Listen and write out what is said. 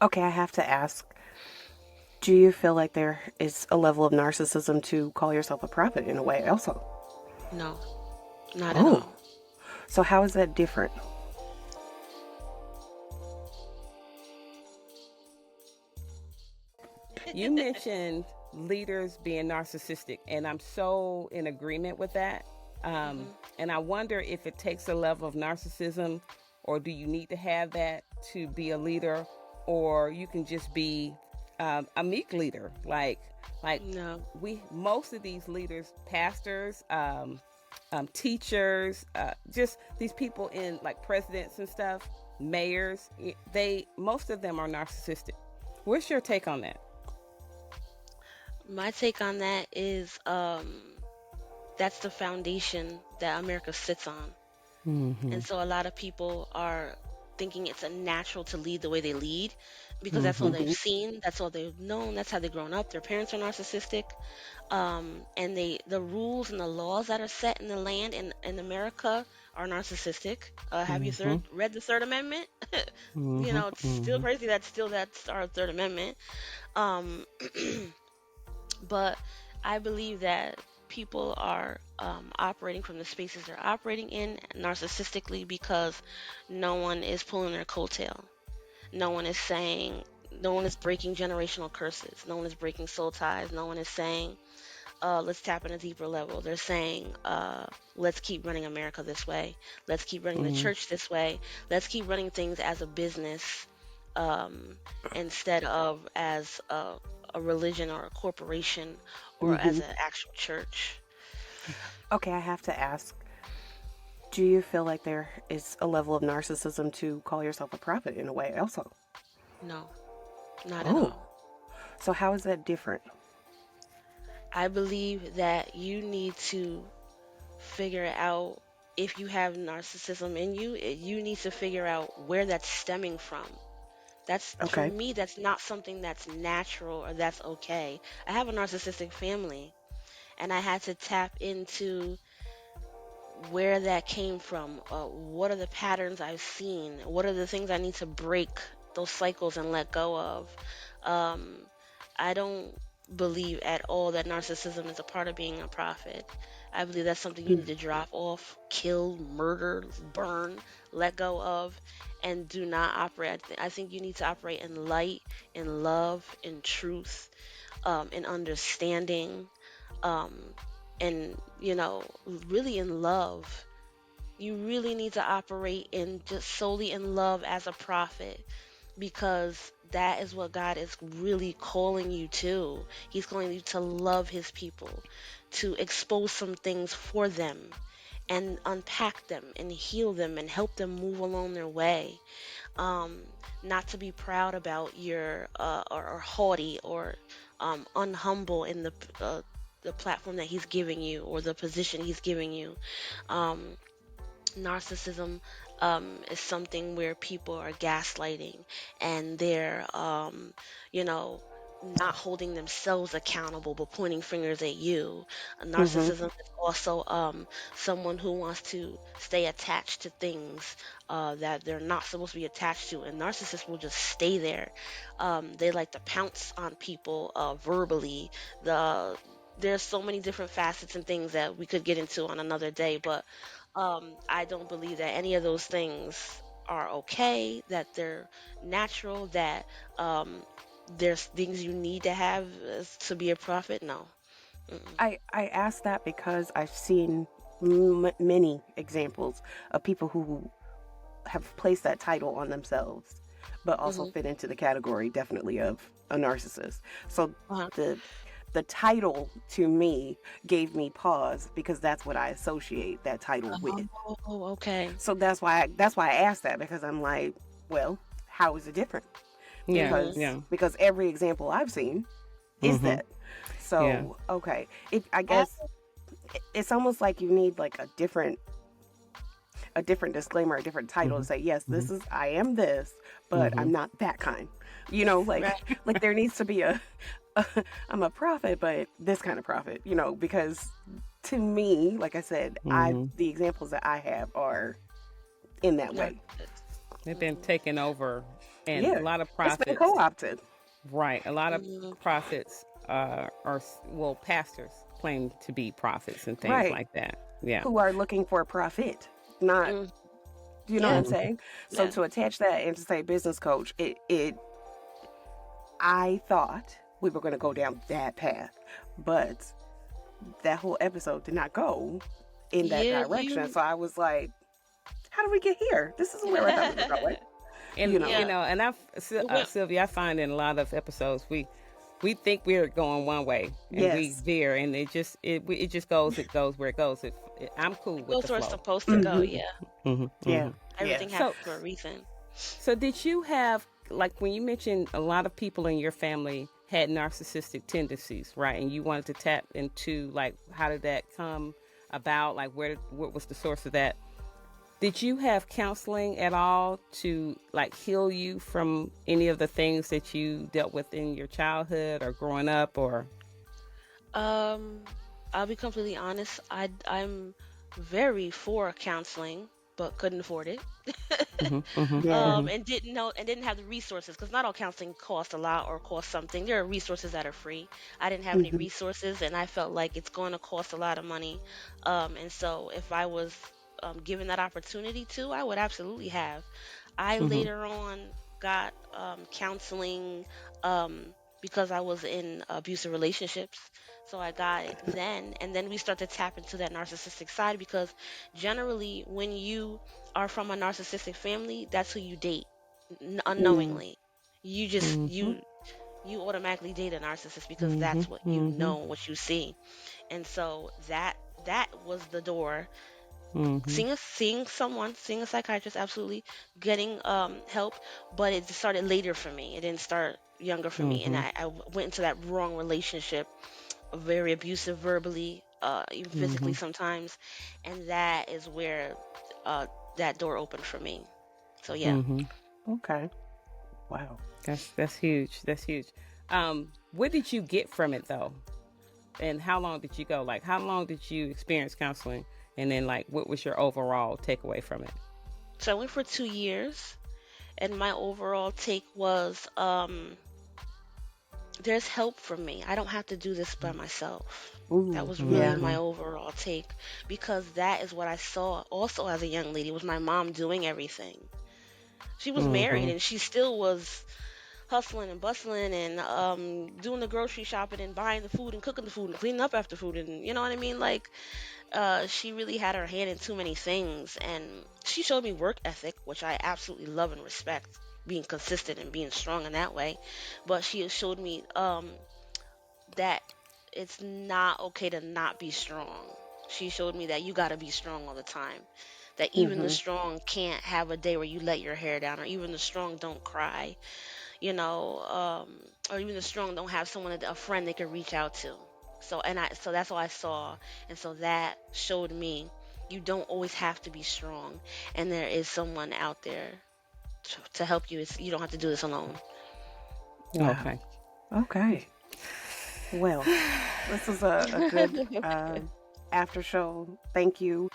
Okay, I have to ask, do you feel like there is a level of narcissism to call yourself a prophet in a way also? No, not at Oh, all. so how is that different? You mentioned leaders being narcissistic, and I'm so in agreement with that. Um, Hmm. and I wonder if it takes a level of narcissism, or do you need to have that to be a leader, or you can just be a meek leader, like No. we most of these leaders, pastors, teachers, just these people in like presidents and stuff, mayors. They most of them are narcissistic. What's your take on that? My take on that is that's the foundation that America sits on. Mm-hmm. And so a lot of people are thinking it's a natural to lead the way they lead because that's all Mm-hmm. they've Mm-hmm. seen, that's all they've known, that's how they've grown up. Their parents are narcissistic. And the rules and the laws that are set in the land in America are narcissistic. Have you Mm-hmm. read the Third Amendment? Mm-hmm. It's still Mm-hmm. crazy that's our Third Amendment. Um, but I believe that people are operating from the spaces they're operating in narcissistically because no one is pulling their coattail. No one is saying, no one is breaking generational curses. No one is breaking soul ties. No one is saying, let's tap in a deeper level. They're saying, let's keep running America this way. Let's keep running the Mm-hmm. church this way. Let's keep running things as a business um, instead of as a religion or a corporation or as Mm-hmm. an actual church. Okay, I have to ask, do you feel like there is a level of narcissism to call yourself a prophet in a way also? No, not at Oh, all. so how is that different? I believe that you need to figure out if you have narcissism in you, you need to figure out where that's stemming from. That's for Okay. me, that's not something that's natural or that's okay. I have a narcissistic family and I had to tap into where that came from. What are the patterns I've seen? What are the things I need to break those cycles and let go of? Um, I don't believe at all that narcissism is a part of being a prophet. I believe that's something you need to drop off, kill, murder, burn, let go of, and do not operate. I think you need to operate in light, in love, in truth, in understanding, um, and really in love. You really need to operate in just solely in love as a prophet because that is what God is really calling you to. He's calling you to love his people, to expose some things for them and unpack them and heal them and help them move along their way. Um, Not to be proud about your or haughty or unhumble in the platform that he's giving you or the position he's giving you. Um, Narcissism is something where people are gaslighting and they're, you know, not holding themselves accountable but pointing fingers at you. Mm-hmm. Narcissism is also someone who wants to stay attached to things that they're not supposed to be attached to, and narcissists will just stay there. They like to pounce on people verbally. There's so many different facets and things that we could get into on another day, but I don't believe that any of those things are okay, that they're natural, that um, there's things you need to have to be a prophet. No. Mm-mm. I ask that because I've seen many examples of people who have placed that title on themselves, but also Hmm. fit into the category definitely of a narcissist. So Uh-huh. the the title to me gave me pause because that's what I associate that title with. Oh, okay. So that's why I asked that because I'm like, well, how is it different? Yeah, Hmm. Because yeah. because every example I've seen is Mm-hmm. that. Yeah. So okay, I I, guess it's almost like you need like a different disclaimer, a different title to Mm-hmm. say, yes, Mm-hmm. this is I am this, but Mm-hmm. I'm not that kind. You know, right. like there needs to be a I'm a prophet, but this kind of prophet, because to me, like I said, I Mm-hmm. the examples that I have are in that way. Narcissist. They've been Hmm. taken over. And Yeah, a lot of it's been prophets, co-opted. right? A lot of Mhm. prophets are, well, pastors claim to be prophets and things Right. like that. Yeah. Who are looking for profit, not, Mm. you know what Yeah. I'm Mhm. saying? So Yeah. to attach that and to say business coach, I thought we were going to go down that path, but that whole episode did not go in that Yeah. direction. You. So I was like, how did we get here? This isn't where I thought we were going. And You know? you Yeah. know, and We went. Sylvia, I find in a lot of episodes we think we're going one way and we Yes. veer, and it just goes, it goes where it goes. I'm cool It with goes the where it's flow. supposed to go. Hmm. Yeah. Hmm. Yeah. Hmm. Yeah. Everything So happens for a reason. so did you have, like, when you mentioned a lot of people in your family had narcissistic tendencies, right? And you wanted to tap into, like, how did that come about? Like, what was the source of that? Did you have counseling at all to, like, heal you from any of the things that you dealt with in your childhood or growing up, or? Um, I'll be completely honest. I'm very for counseling, but couldn't afford it. Hmm. Hmm. Yeah. Hmm. And didn't know and didn't have the resources, because not all counseling costs a lot or costs something. There are resources that are free. I didn't have any Hmm. resources, and I felt like it's going to cost a lot of money. And so if I was given that opportunity to, I would absolutely have. I Hmm. later on got counseling um, because I was in abusive relationships. So I got it then, and then we start to tap into that narcissistic side, because generally, when you are from a narcissistic family, that's who you date Mm. unknowingly. You just Hmm. you automatically date a narcissist because Hmm. that's what you Hmm. know, what you see, and so that was the door. Hmm. Seeing a psychiatrist, absolutely, getting help, but it started later for me. It didn't start younger for me, and Hmm. I went into that wrong relationship, very abusive verbally, even physically Hmm. sometimes, and that is where uh, that door opened for me. So yeah. Hmm. Okay. Wow. That's huge. That's huge. What did you get from it though? And how long did you go? Like, how long did you experience counseling? And then, like, what was your overall takeaway from it? So I went for 2 years, and my overall take was there's help for me. I don't have to do this by myself. That Ooh. was really Yeah. my Mm-hmm. overall take, because that is what I saw also as a young lady, was my mom doing everything. She was married Mm-hmm. and she still was hustling and bustling and doing the grocery shopping and buying the food and cooking the food and cleaning up after food, and you know what I mean, like she really had her hand in too many things, and she showed me work ethic, which I absolutely love and respect, being consistent and being strong in that way. But she showed me that it's not okay to not be strong. She showed me that you got to be strong all the time, that even the Hmm. strong can't have a day where you let your hair down, or even the strong don't cry, you know, or even the strong don't have someone, a friend they can reach out to. So that's all I saw, and so that showed me you don't always have to be strong, and there is someone out there to help you. You don't have to do this alone. Wow. Okay. Okay. Well, this was a good after show. Thank you